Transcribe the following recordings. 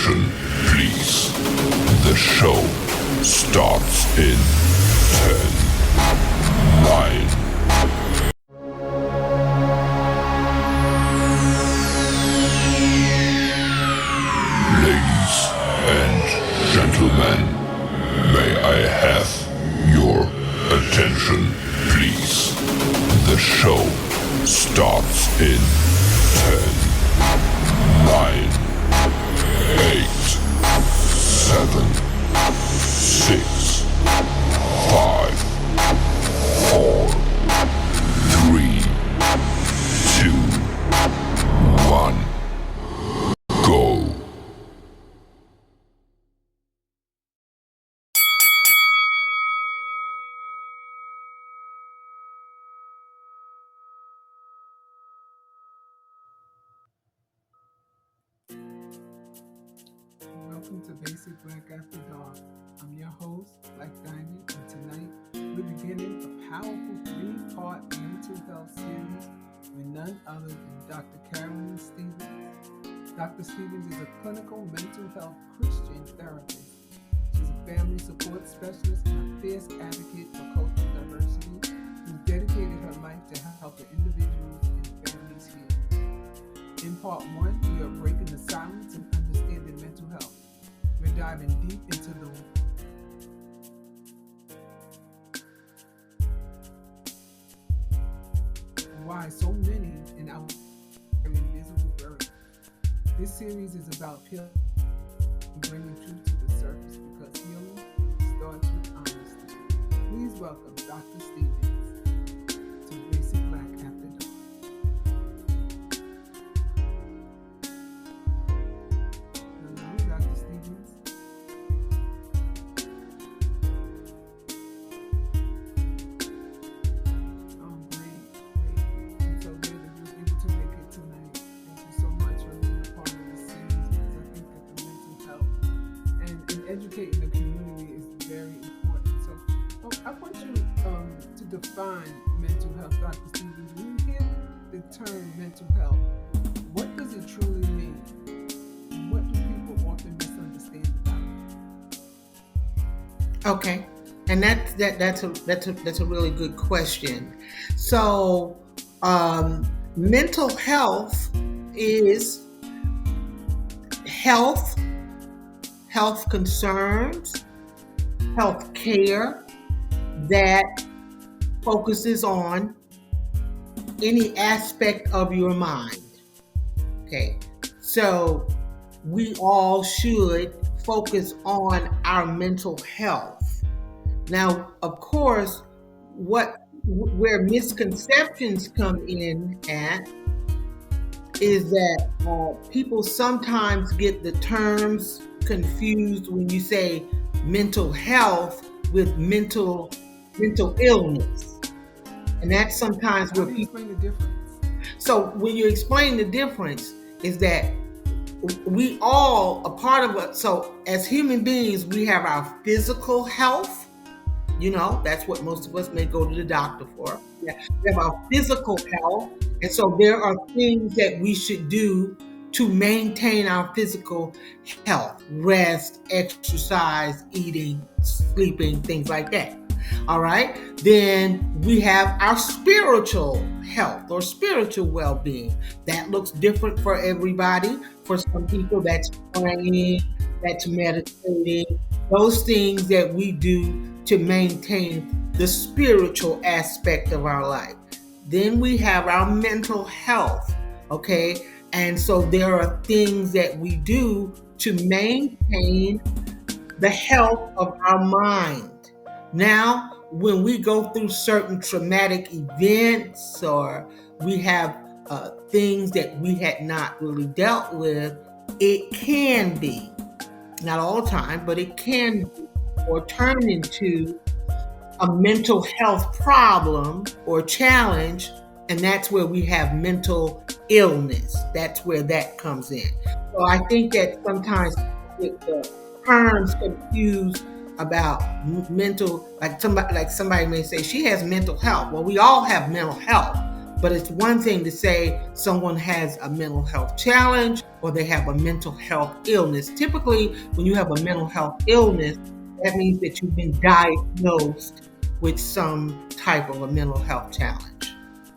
Attention, please. The show starts in 10, 9. Ladies and gentlemen, may I have your attention, please? The show starts in 10, 9, 8, 7, 6, 5, 4, 3, 2, 1, go. Welcome to Basic Black After Dark. I'm your host, Black Diamond, and tonight we're beginning a powerful 3-part mental health series with none other than Dr. Carolyn Stevens. Dr. Stevens is a clinical mental health Christian therapist. She's a family support specialist and a fierce advocate for cultural diversity who's dedicated her life to helping individuals and families heal. In part 1, we are breaking the silence and understanding mental health. We're diving deep into the why so many in our invisible burden. This series is about bringing truth to the surface because healing starts with honesty. Please welcome Dr. Stevens to Basic Black After Dark. Hello, Dr. Stevens. Great. I'm so glad that you were able to make it tonight. Thank you so much for being a part of this series because I think that the mental health and educating the community is very important. So I want you to define mental health, Dr. Stevens. When you hear the term mental health, what does it truly mean? What do people often misunderstand about it? Okay, and that's a really good question. So, mental health is health concerns, health care that focuses on any aspect of your mind. Okay, so we all should focus on our mental health. Now, of course, where misconceptions come in at is that people sometimes get the terms confused when you say mental health with mental illness, and that's sometimes How where do you people. explain the difference? So when you explain the difference, is that we all a part of it. So as human beings, we have our physical health. That's what most of us may go to the doctor for. Yeah. We have our physical health. And so there are things that we should do to maintain our physical health: rest, exercise, eating, sleeping, things like that. All right. Then we have our spiritual health or spiritual well-being. That looks different for everybody. For some people, that's praying, that's meditating, those things that we do to maintain the spiritual aspect of our life. Then we have our mental health, okay? And so there are things that we do to maintain the health of our mind. Now, when we go through certain traumatic events or we have things that we had not really dealt with, it can be, not all the time, but it can be, or turn into a mental health problem or challenge, and that's where we have mental illness. That's where that comes in. So I think that sometimes with the terms confused about mental, like somebody may say she has mental health. Well, we all have mental health, But it's one thing to say someone has a mental health challenge or they have a mental health illness. Typically, when you have a mental health illness, that means that you've been diagnosed with some type of a mental health challenge.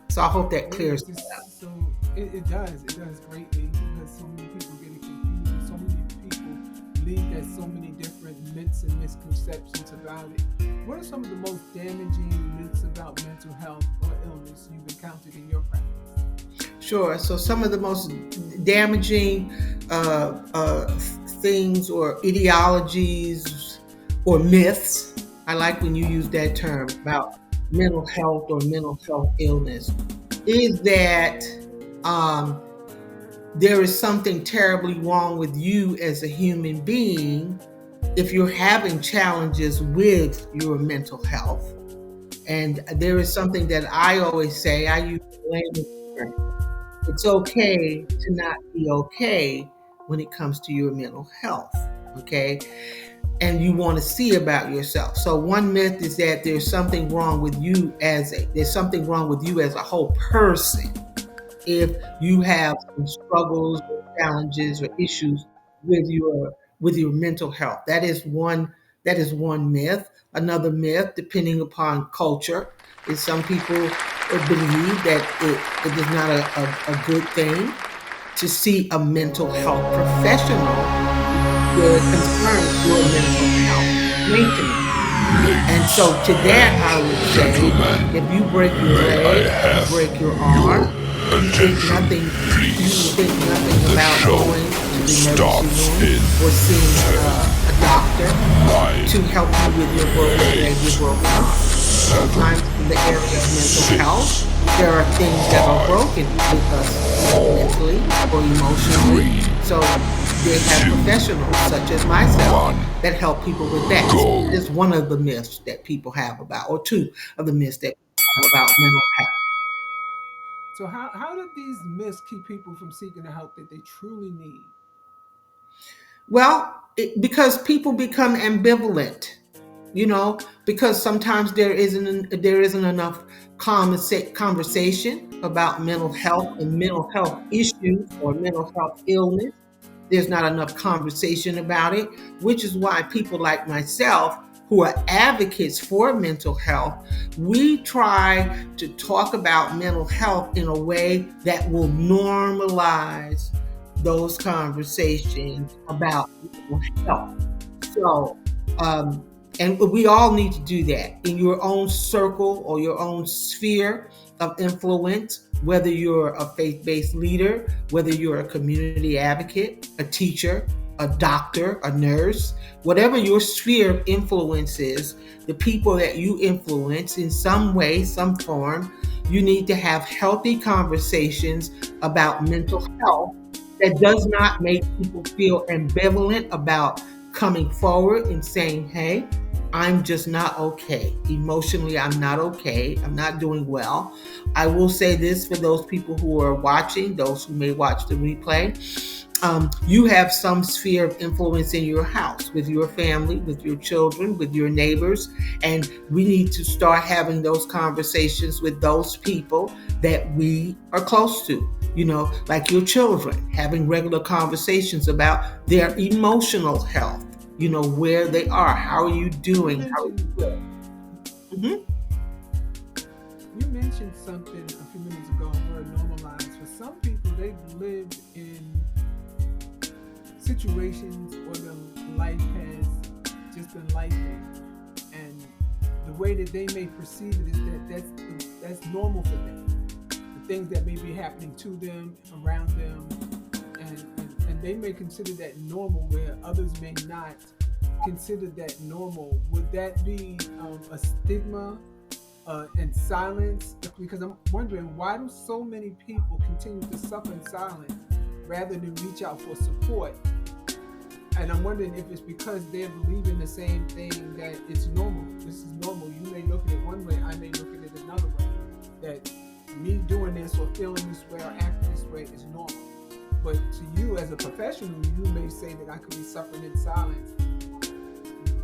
So I hope that Yeah, clears it up. so it does. It does greatly because so many people get it confused. And so many people believe there's so many different myths and misconceptions about it. What are some of the most damaging myths about mental health or illness you've encountered in your practice? Sure. So some of the most damaging things or ideologies or myths, I like when you use that term about mental health or mental health illness, is that um, there is something terribly wrong with you as a human being if you're having challenges with your mental health. And there is something that I always say, I use the layman's term. It's okay to not be okay when it comes to your mental health. Okay. And you want to see about yourself. So one myth is that there's something wrong with you there's something wrong with you as a whole person if you have some struggles or challenges or issues with your mental health. That is one myth. Another myth, depending upon culture, is some people believe that it is not a good thing to see a mental health professional with concern with your mental health maintenance. And so to that I would say, Gentlemen, if you break your may I leg, have break your your arm, attention, you please? think nothing The about show going to the starts emergency in room or seeing a doctor 9, to help you with your broken leg, your broken arm. Sometimes in the area of mental health, there are things that are broken with us mentally or emotionally. So they have professionals such as myself that help people with that. go. It's one of the myths that people have about, or two of the myths that people have about mental health. So how do these myths keep people from seeking the help that they truly need? Well, because people become ambivalent, because sometimes there isn't enough conversation about mental health and mental health issues or mental health illness. There's not enough conversation about it, which is why people like myself, who are advocates for mental health, we try to talk about mental health in a way that will normalize those conversations about mental health. So, um, and we all need to do that in your own circle or your own sphere of influence, whether you're a faith based leader, whether you're a community advocate, a teacher, a doctor, a nurse, whatever your sphere of influence is, the people that you influence in some way, some form, you need to have healthy conversations about mental health that does not make people feel ambivalent about coming forward and saying, hey, I'm just not okay. Emotionally, I'm not okay. I'm not doing well. I will say this for those people who are watching, those who may watch the replay. You have some sphere of influence in your house, with your family, with your children, with your neighbors, and we need to start having those conversations with those people that we are close to. Like your children, having regular conversations about their emotional health, where they are, how are you You doing, how are you mentioned doing? Mhm. you mentioned something a few minutes ago, word normalized. For some people, they've lived in situations where their life has just been lifing, and the way that they may perceive it is that that's normal for them. The things that may be happening to them, around them, and they may consider that normal, where others may not consider that normal. Would that be a stigma and silence? Because I'm wondering, why do so many people continue to suffer in silence rather than reach out for support? And I'm wondering if it's because they're believing the same thing, that it's normal. This is normal. You may look at it one way, I may look at it another way. That me doing this or feeling this way or acting this way is normal. But to you as a professional, you may say that I could be suffering in silence.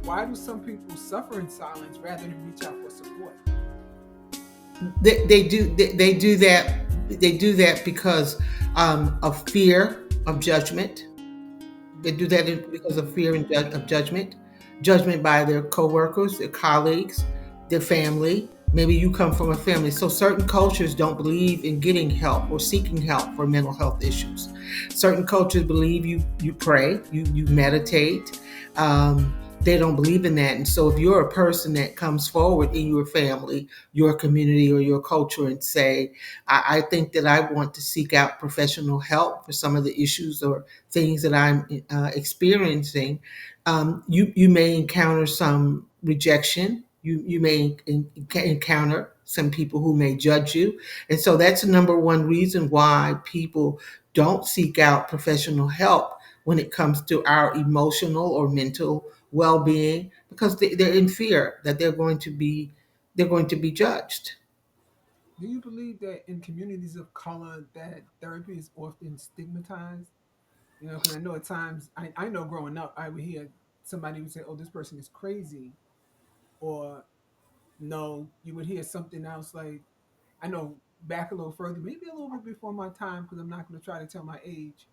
Why do some people suffer in silence rather than reach out for support? they do that. They do that because of fear of judgment. They do that because of fear of judgment, judgment by their coworkers, their colleagues, their family. Maybe you come from a family. So certain cultures don't believe in getting help or seeking help for mental health issues. Certain cultures believe you pray, you meditate. They don't believe in that. And so if you're a person that comes forward in your family, your community, or your culture and say, I think that I want to seek out professional help for some of the issues or things that I'm experiencing, you may encounter some rejection. You may encounter some people who may judge you, and so that's the number one reason why people don't seek out professional help when it comes to our emotional or mental well-being, because they're in fear that they're going to be judged. Do you believe that in communities of color that therapy is often stigmatized? You know, because I know at times, I know growing up, I would hear somebody would say, "Oh, this person is crazy," or no, you would hear something else like, I know back a little further, maybe a little bit before my time, because I'm not going to try to tell my age.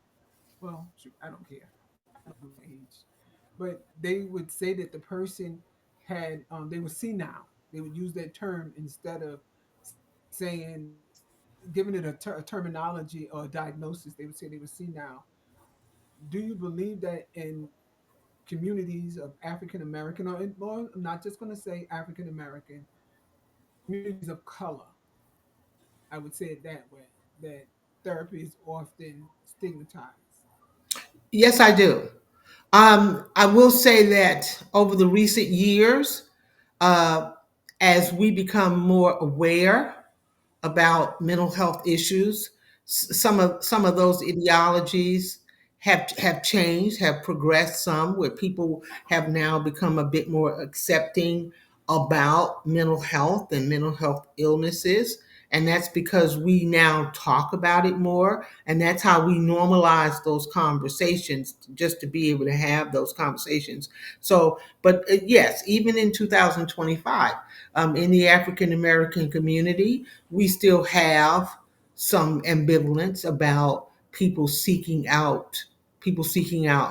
Well, shoot, I don't care. I don't know my age. But they would say that the person had, they were senile. They would use that term instead of saying, giving it a terminology or a diagnosis. They would say they were senile. Do you believe that in communities of African American, or I'm not just going to say African American, communities of color, I would say it that way, that therapy is often stigmatized? Yes, I do. I will say that over the recent years, uh, as we become more aware about mental health issues, some of those ideologies have changed, have progressed some, where people have now become a bit more accepting about mental health and mental health illnesses. And that's because we now talk about it more. And that's how we normalize those conversations, just to be able to have those conversations. So, but yes, even in 2025, in the African American community, we still have some ambivalence about people seeking out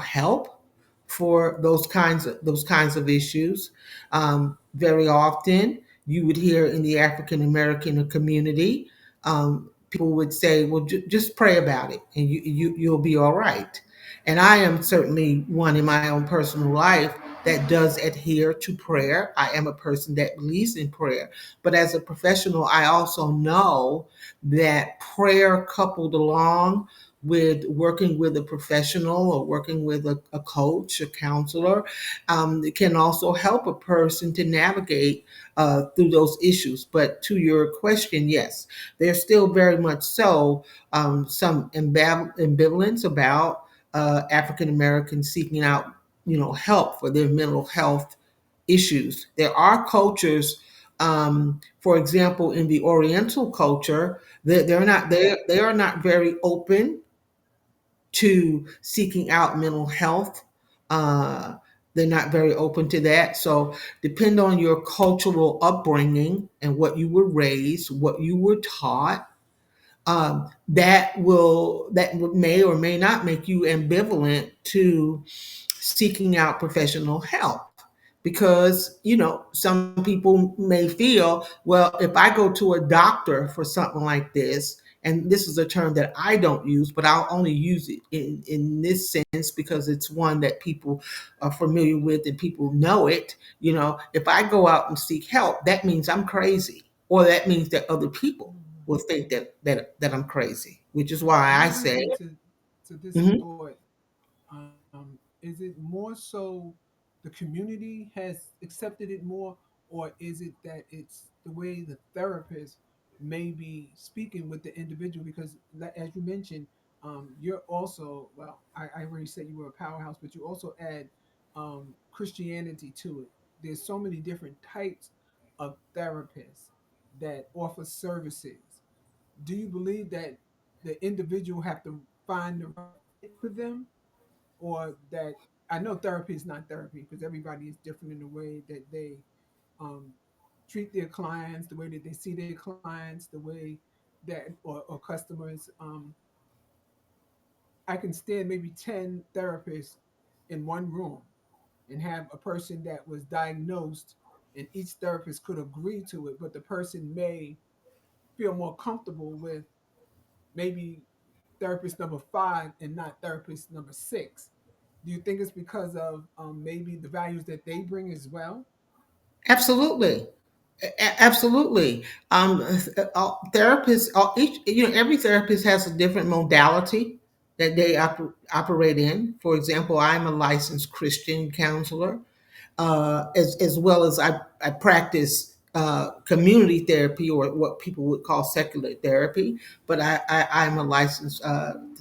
help for those kinds of issues. Very often, you would hear in the African American community, people would say, "Well, just pray about it, and you'll be all right." And I am certainly one in my own personal life that does adhere to prayer. I am a person that believes in prayer. But as a professional, I also know that prayer coupled along with working with a professional or working with a coach, a counselor, it can also help a person to navigate through those issues. But to your question, yes, there's still very much so some ambivalence about African Americans seeking out, help for their mental health issues. There are cultures, for example, in the Oriental culture, they are not very open to seeking out mental health. Uh, they're not very open to that. So, depend on your cultural upbringing and what you were raised, what you were taught. That may or may not make you ambivalent to seeking out professional help, because some people may feel, well, if I go to a doctor for something like this, and this is a term that I don't use, but I'll only use it in this sense because it's one that people are familiar with and people know it. If I go out and seek help, that means I'm crazy, or that means that other people Mhm. will think that I'm crazy, which is why Let I me say, listen to this mhm. thought. Is it more so the community has accepted it more, or is it that it's the way the therapist may be speaking with the individual? Because, as you mentioned, you're also, well, I already said you were a powerhouse, but you also add Christianity to it. There's so many different types of therapists that offer services. Do you believe that the individual have to find the right fit for them, or that, I know therapy is not therapy because everybody is different in the way that they um, treat their clients, the way that they see their clients, the way that or customers. I can stand maybe 10 therapists in one room and have a person that was diagnosed, and each therapist could agree to it, but the person may feel more comfortable with maybe therapist number 5 and not therapist number 6. Do you think it's because of maybe the values that they bring as well? Absolutely. Absolutely. Therapists, each, every therapist has a different modality that they operate in. For example, I'm a licensed Christian counselor, as well as I practice community therapy, or what people would call secular therapy. But I'm a licensed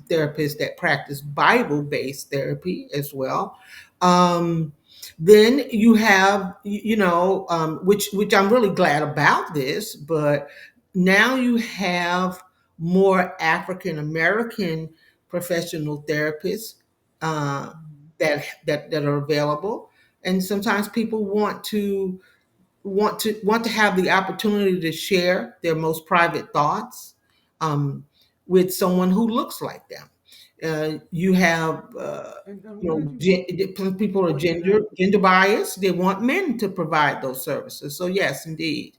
therapist that practice Bible-based therapy as well. Um, then you have, which I'm really glad about this, but now you have more African American professional therapists uh, Mhm. that are available, and sometimes people want to have the opportunity to share their most private thoughts um, with someone who looks like them. You have, And I'm glad you some people are pointed out. gender biased. They want men to provide those services. So yes, indeed.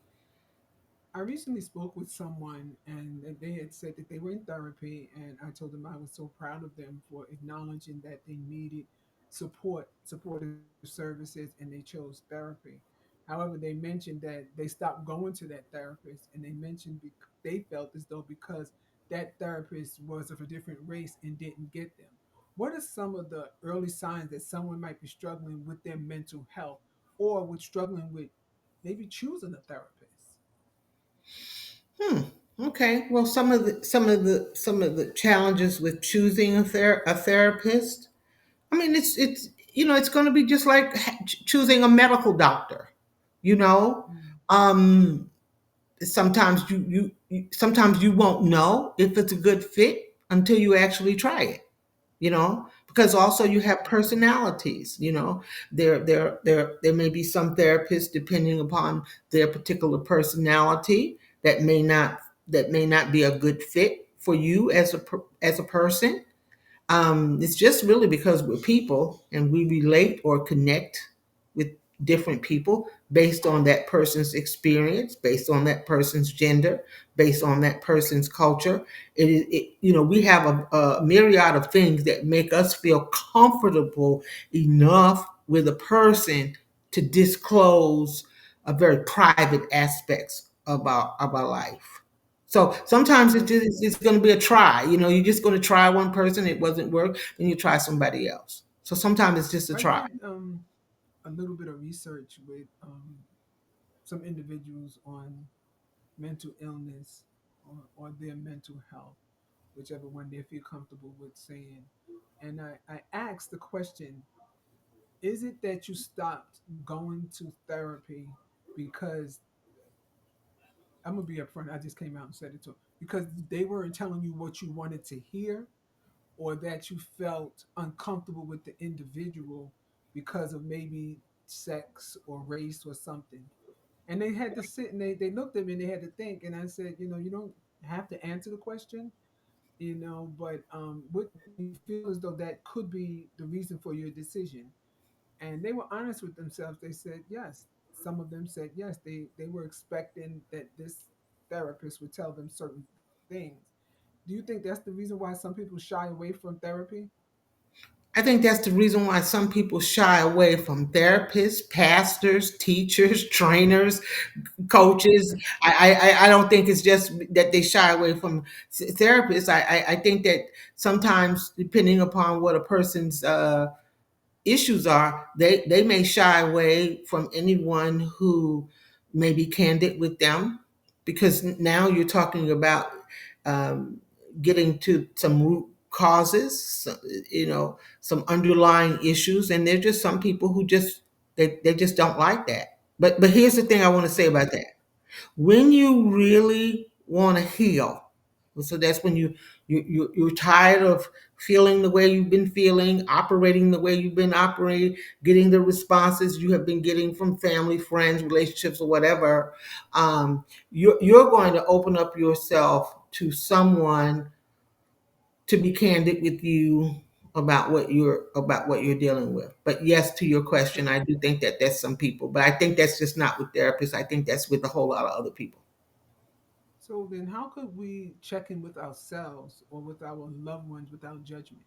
I recently spoke with someone, and they had said that they were in therapy, and I told them I was so proud of them for acknowledging that they needed supportive services, and they chose therapy. However, they mentioned that they stopped going to that therapist, and they mentioned they felt as though because that therapist was of a different race and didn't get them. What are some of the early signs that someone might be struggling with their mental health, or with struggling with maybe choosing a therapist? Hmm. Okay. Well, some of the challenges with choosing a therapist. I mean, it's going to be just like choosing a medical doctor. You know, Mm. um, sometimes sometimes you won't know if it's a good fit until you actually try it. Because also you have personalities. There may be some therapists, depending upon their particular personality, that may not be a good fit for you as a person. It's just really because we're people and we relate or connect with different people based on that person's experience, based on that person's gender, based on that person's culture. We have a myriad of things that make us feel comfortable enough with a person to disclose a very private aspects of our life. So sometimes Well, it's going to be a try. You're just going to try one person. It wasn't work, then you try somebody else. So sometimes it's just a I try. did a little bit of research with some individuals on mental illness, or their mental health, whichever one they feel comfortable with saying. And I asked the question: is it that you stopped going to therapy because, I'm gonna be upfront? I just came out and said it to them, because they weren't telling you what you wanted to hear, or that you felt uncomfortable with the individual because of maybe sex or race or something. And they had to sit, and they looked at me and they had to think. And I said, you don't have to answer the question, but what do you feel as though that could be the reason for your decision? And they were honest with themselves. They said yes. Some of them said yes. They were expecting that this therapist would tell them certain things. Do you think that's the reason why some people shy away from therapy? I think that's the reason why some people shy away from therapists, pastors, teachers, trainers, coaches. I don't think it's just that they shy away from therapists. I think that sometimes, depending upon what a person's issues are, they may shy away from anyone who may be candid with them, because now you're talking about um, getting to some root causes, some underlying issues, and there's just some people who they just don't like that. But here's the thing I want to say about that: when you really want to heal, so that's when You're tired of feeling the way you've been feeling, operating the way you've been operating, getting the responses you have been getting from family, friends, relationships, or whatever. You're going to open up yourself to someone to be candid with you about what you're dealing with. But yes, to your question, I do think that there's some people, but I think that's just not with therapists. I think that's with a whole lot of other people. So then, how could we check in with ourselves or with our loved ones without judgment?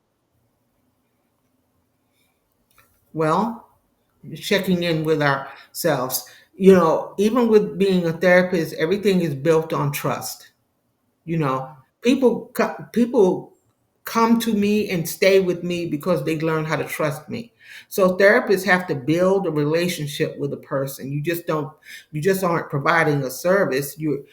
Well, checking in with ourselves. Even with being a therapist, everything is built on trust. You know, people come to me and stay with me because they learn how to trust me. So therapists have to build a relationship with a person. You just aren't providing a service. You're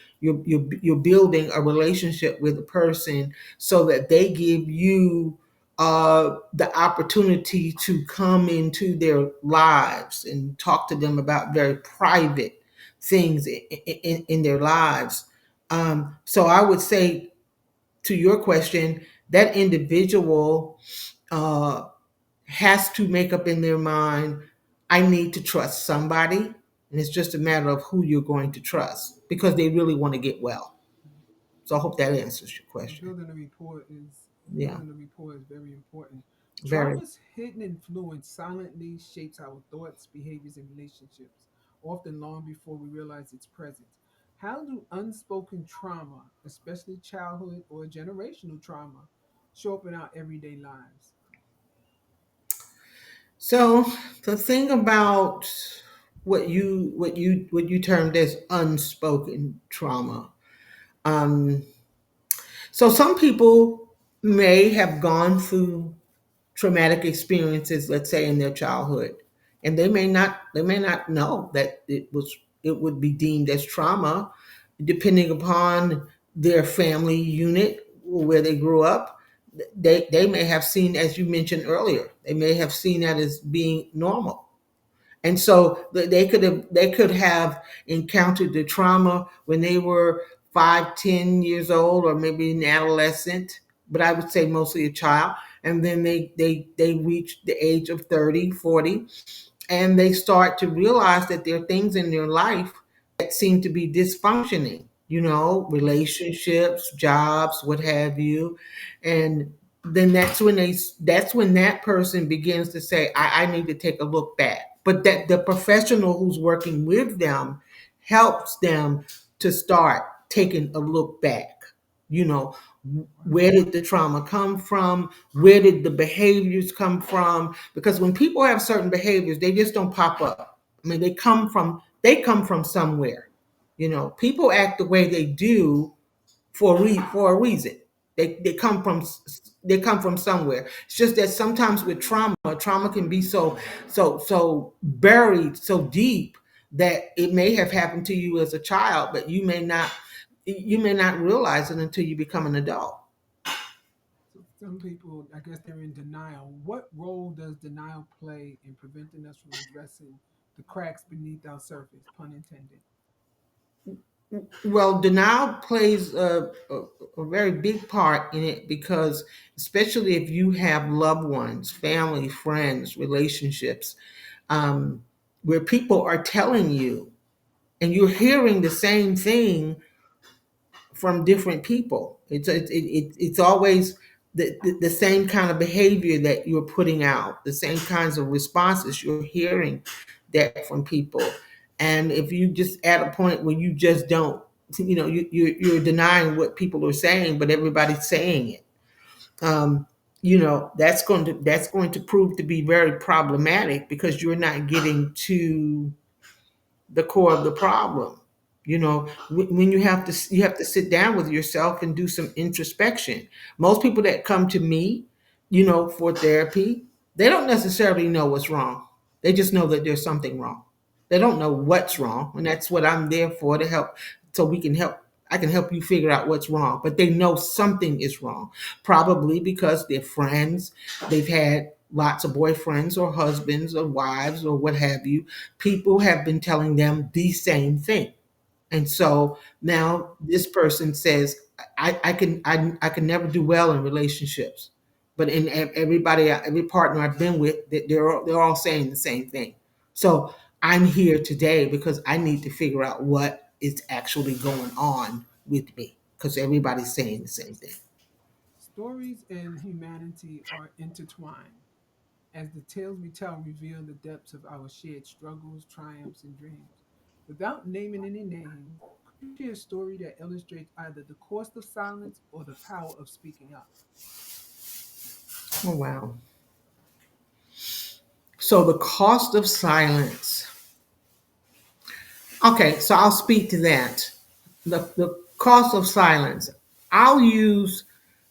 building a relationship with a person so that they give you the opportunity to come into their lives and talk to them about very private things in their lives. So I would say, to your question, that individual uh, has to make up in their mind, I need to trust somebody. And it's just a matter of who you're going to trust because they really want to get well. So I hope that answers your So question. Yeah, building a rapport is very important. very. Trauma's hidden influence silently shapes our thoughts, behaviors, and relationships, often long before we realize its presence. How do unspoken trauma, especially childhood or generational trauma, show up in our everyday lives? So the thing about what you termed as unspoken trauma. Um, so some people may have gone through traumatic experiences, let's say in their childhood, and they may not know that it would be deemed as trauma, depending upon their family unit where they grew up. They may have seen, as you mentioned earlier, they may have seen that as being normal, and so they could have encountered the trauma when they were 5, 10 years old, or maybe an adolescent, but I would say mostly a child. And then they reach the age of 30, 40, and they start to realize that there are things in their life that seem to be dysfunctioning, relationships, jobs, what have you. And then that's when that person begins to say, I need to take a look back. But that the professional who's working with them helps them to start taking a look back. You know, where did the trauma come from? Where did the behaviors come from? Because when people have certain behaviors, they just don't pop up. I mean, they come from somewhere. People act the way they do for a reason. They come from somewhere. It's just that sometimes with trauma can be so buried, so deep, that it may have happened to you as a child, but you may not realize it until you become an adult. So some people, I guess they're in denial. What role does denial play in preventing us from addressing the cracks beneath our surface, pun intended? Well, denial plays a very big part in it, because especially if you have loved ones, family, friends, relationships, um, where people are telling you and you're hearing the same thing from different people. It's always the same kind of behavior that you're putting out, the same kinds of responses you're hearing that from people. And if you just at a point where you just don't, you're denying what people are saying, but everybody's saying it. Um, that's going to prove to be very problematic, because you're not getting to the core of the problem. When you have to sit down with yourself and do some introspection. Most people that come to me, for therapy, they don't necessarily know what's wrong. They just know that there's something wrong. They don't know what's wrong, and that's what I'm there for, to help, so we can help. I can help you figure out what's wrong, but they know something is wrong, probably because they're friends. They've had lots of boyfriends or husbands or wives or what have you. People have been telling them the same thing. And so now this person says, I can never do well in relationships, but in everybody, every partner I've been with, they're all saying the same thing. So I'm here today because I need to figure out what is actually going on with me because everybody's saying the same thing. Stories and humanity are intertwined, as the tales we tell reveal the depths of our shared struggles, triumphs, and dreams. Without naming any names, could you share a story that illustrates either the cost of silence or the power of speaking up? Oh wow! So the cost of silence. Okay, so I'll speak to that. The cost of silence. I'll use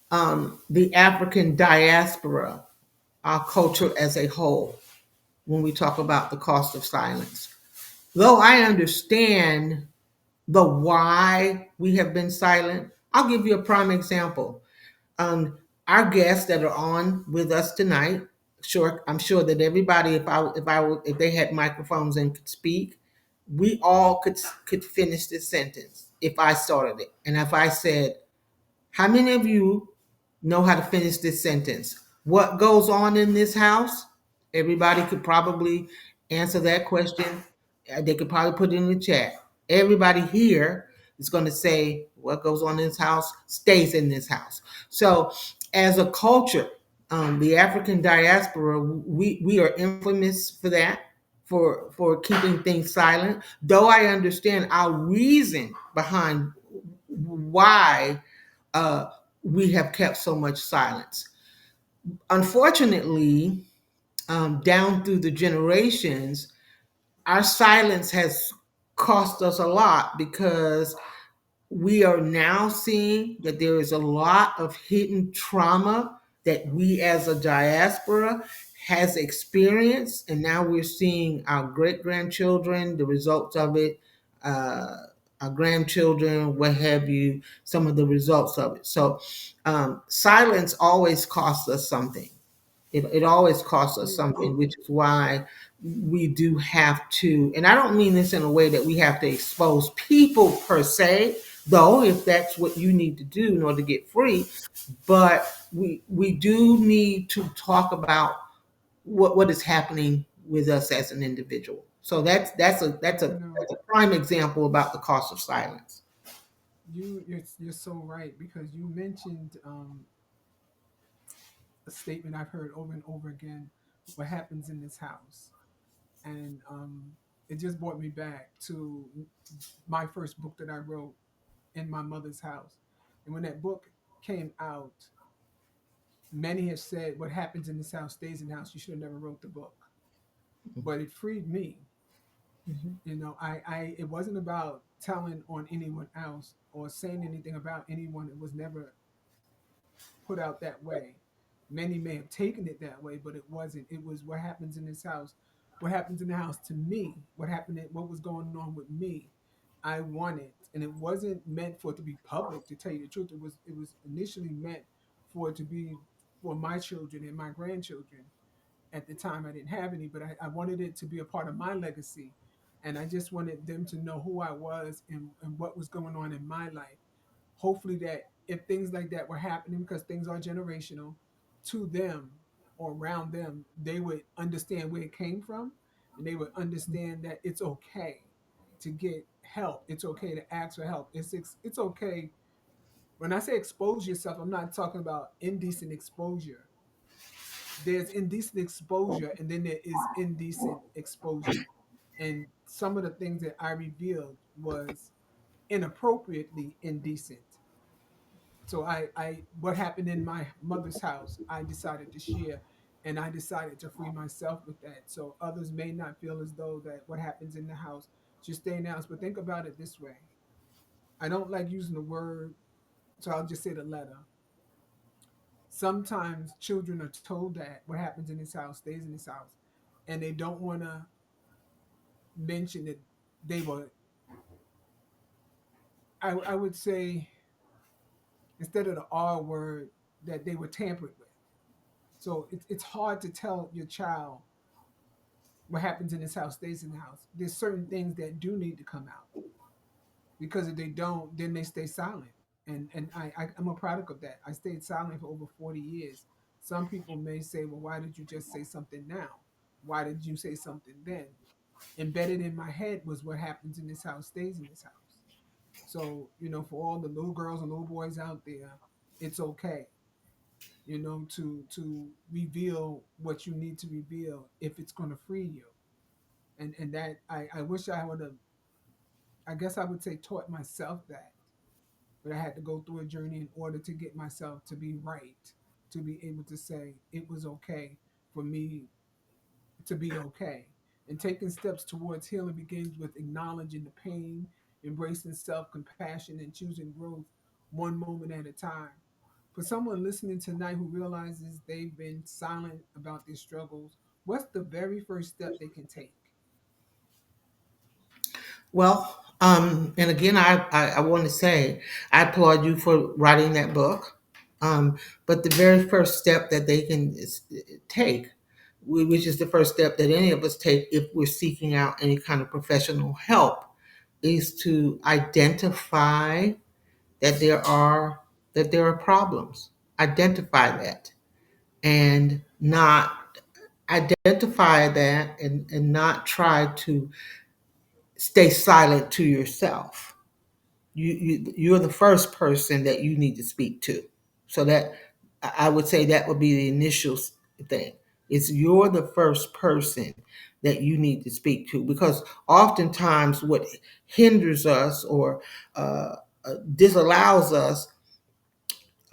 the African diaspora, our culture as a whole, when we talk about the cost of silence. Though I understand the why we have been silent, I'll give you a prime example. Um, our guests that are on with us tonight, sure, I'm sure that everybody, if they had microphones and could speak, we all could finish this sentence if I started it, and if I said, how many of you know how to finish this sentence? What goes on in this house? Everybody could probably answer that question. They could probably put it in the chat. Everybody here is going to say what goes on in this house stays in this house. So, as a culture, the African diaspora, we are infamous for that, for keeping things silent. Though I understand our reason behind why uh, we have kept so much silence. Unfortunately, down through the generations, our silence has cost us a lot because we are now seeing that there is a lot of hidden trauma that we as a diaspora has experienced, and now we're seeing our great grandchildren, the results of it, uh, our grandchildren, what have you, some of the results of it. So silence always costs us something. It always costs us Yeah. something, which is why we do have to, and I don't mean this in a way that we have to expose people per se, though, if that's what you need to do in order to get free, but we do need to talk about what is happening with us as an individual. So You know, that's a prime example about the cost of silence. you're so right because you mentioned a statement I've heard over and over again. What happens in this house, and it just brought me back to my first book that I wrote in my mother's house. And when that book came out, many have said, "What happens in this house stays in the house." You should have never wrote the book, but it freed me. Mhm. You know, it wasn't about telling on anyone else or saying anything about anyone. It was never put out that way. Many may have taken it that way, but it wasn't. It was what happens in this house, what happens in the house to me, what was going on with me. I wanted, and it wasn't meant for it to be public. To tell you the truth, it was initially meant for it to be for my children and my grandchildren. At the time, I didn't have any, but I wanted it to be a part of my legacy, and I just wanted them to know who I was and what was going on in my life. Hopefully that if things like that were happening, because things are generational, to them or around them, they would understand where it came from, and they would understand that it's okay to get help. It's okay to ask for help. It's okay. When I say expose yourself, I'm not talking about indecent exposure. There's indecent exposure, and then there is indecent exposure. And some of the things that I revealed was inappropriately indecent. So what happened in my mother's house, I decided to share, and I decided to free myself with that. So others may not feel as though that what happens in the house should stay in the house. But think about it this way. I don't like using the word, so I'll just say the letter. Sometimes children are told that what happens in this house stays in this house, and they don't want to mention that they were. I would say instead of the R word that they were tampered with. So it's hard to tell your child what happens in this house stays in the house. There's certain things that do need to come out because if they don't, then they stay silent. I'm a product of that. I stayed silent for over 40 years. Some people may say, well, why did you just say something now? Why did you say something then? Embedded in my head was what happens in this house stays in this house. So, for all the little girls and little boys out there, it's okay, to reveal what you need to reveal if it's going to free you. And that I wish I would have, I guess I would say, taught myself that, but I had to go through a journey in order to get myself to be right, to be able to say it was okay for me to be okay. And taking steps towards healing begins with acknowledging the pain, embracing self compassion, and choosing growth one moment at a time. For someone listening tonight who realizes they've been silent about their struggles, what's the very first step they can take? Well, and again, I want to say I applaud you for writing that book. But the very first step that they can take, which is the first step that any of us take if we're seeking out any kind of professional help, is to identify that there are problems. Identify that, and not identify that, and not try to stay silent to yourself. You're the first person that you need to speak to. So that, I would say, that would be the initial thing. It's you're the first person that you need to speak to, because oftentimes what hinders us or disallows us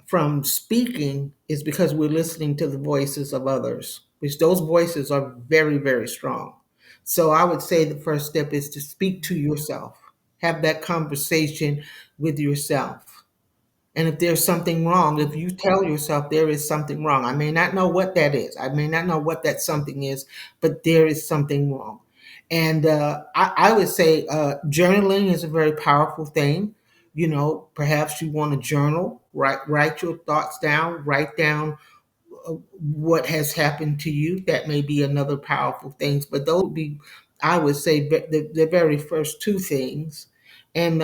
from speaking is because we're listening to the voices of others, which those voices are very, very strong. So I would say the first step is to speak to yourself, have that conversation with yourself. And if there's something wrong, if you tell yourself there is something wrong, I may not know what that is, I may not know what that something is, but there is something wrong. And I would say journaling is a very powerful thing. Perhaps you want to journal, write your thoughts down, write down what has happened to you. That may be another powerful things, but those would be, I would say, the very first two things. And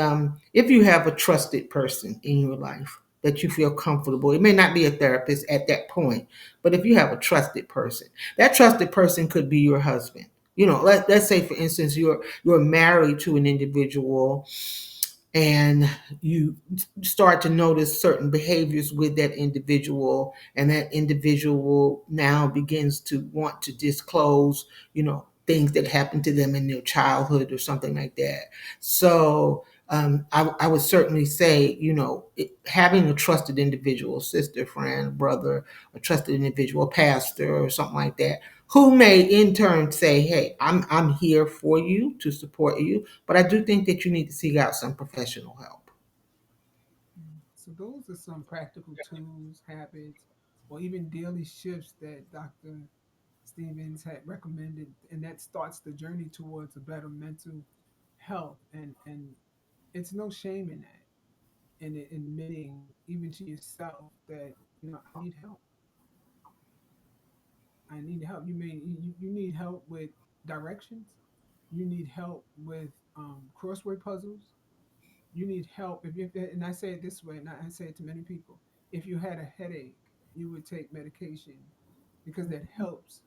if you have a trusted person in your life that you feel comfortable, it may not be a therapist at that point, but if you have a trusted person, that trusted person could be your husband. Let's say, for instance, you're married to an individual, and you start to notice certain behaviors with that individual, and that individual now begins to want to disclose things that happened to them in their childhood or something like that. So I would certainly say, having a trusted individual, sister, friend, brother, a trusted individual, pastor, or something like that, who may in turn say, hey, I'm here for you to support you, but I do think that you need to seek out some professional help. So those are some practical tools, habits, or even daily shifts that Dr. Stevens had recommended, and that starts the journey towards a better mental health. And it's no shame in that, and admitting even to yourself that I need help. I need help. You need help with directions. You need help with crossword puzzles. You need help if you, and I say it this way, and I say it to many people. If you had a headache, you would take medication because that helps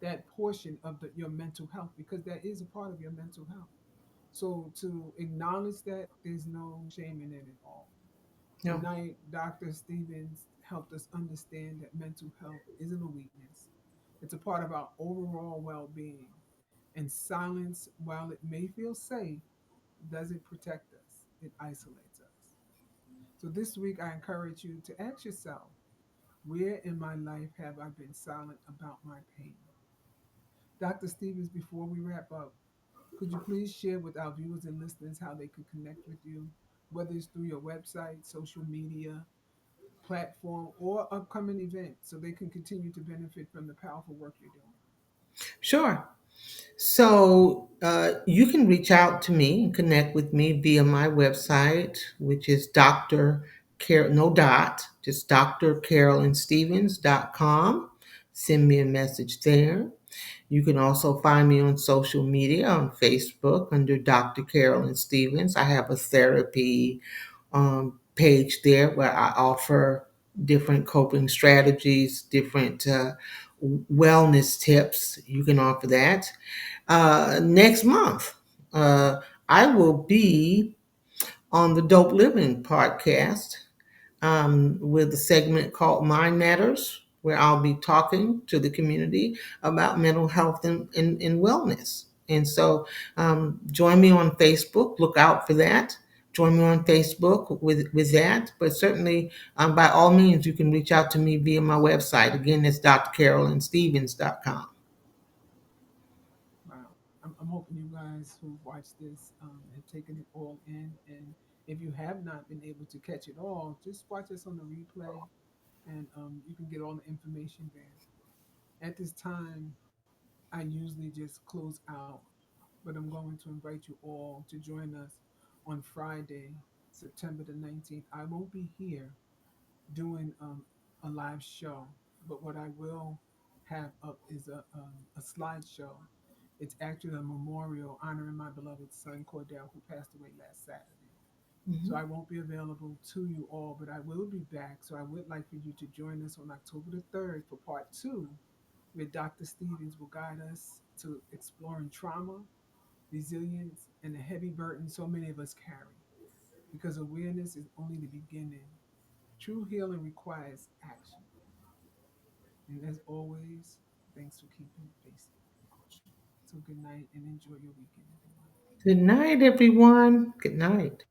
that portion of your mental health, because that is a part of your mental health. So to acknowledge that, there's no shame in it at all. No. Tonight, Dr. Stevens helped us understand that mental health isn't a weakness. It's a part of our overall well-being. And silence, while it may feel safe, doesn't protect us. It isolates us. So this week, I encourage you to ask yourself, where in my life have I been silent about my pain? Dr. Stevens, before we wrap up, could you please share with our viewers and listeners how they could connect with you, whether it's through your website, social media, platform, or upcoming event, so they can continue to benefit from the powerful work you're doing? Sure. So you can reach out to me and connect with me via my website, which is Dr. Carol, no dot, just drcarolynstevens.com. Send me a message there. You can also find me on social media, on Facebook under Dr. Carolyn Stevens. I have a therapy page there where I offer different coping strategies, different wellness tips. You can offer that. Next month, I will be on the Dope Living podcast with a segment called Mind Matters, where I'll be talking to the community about mental health and wellness. And so join me on Facebook. Look out for that. Join me on Facebook with that. But certainly, by all means, you can reach out to me via my website. Again, it's drcarolynstevens.com. Wow. I'm hoping you guys who watched this have taken it all in. And if you have not been able to catch it all, just watch us on the replay and you can get all the information there. At this time, I usually just close out, but I'm going to invite you all to join us on Friday, September the 19th. I won't be here doing a live show, but what I will have up is a slideshow. It's actually a memorial honoring my beloved son Cordell, who passed away last Saturday. So I won't be available to you all, but I will be back. So I would like for you to join us on October the 3rd for part two, where Dr. Stevens will guide us to exploring trauma, resilience, and the heavy burden so many of us carry. Because awareness is only the beginning. True healing requires action. And as always, thanks for keeping it basic. So good night and enjoy your weekend, everyone. Good night, everyone. Good night.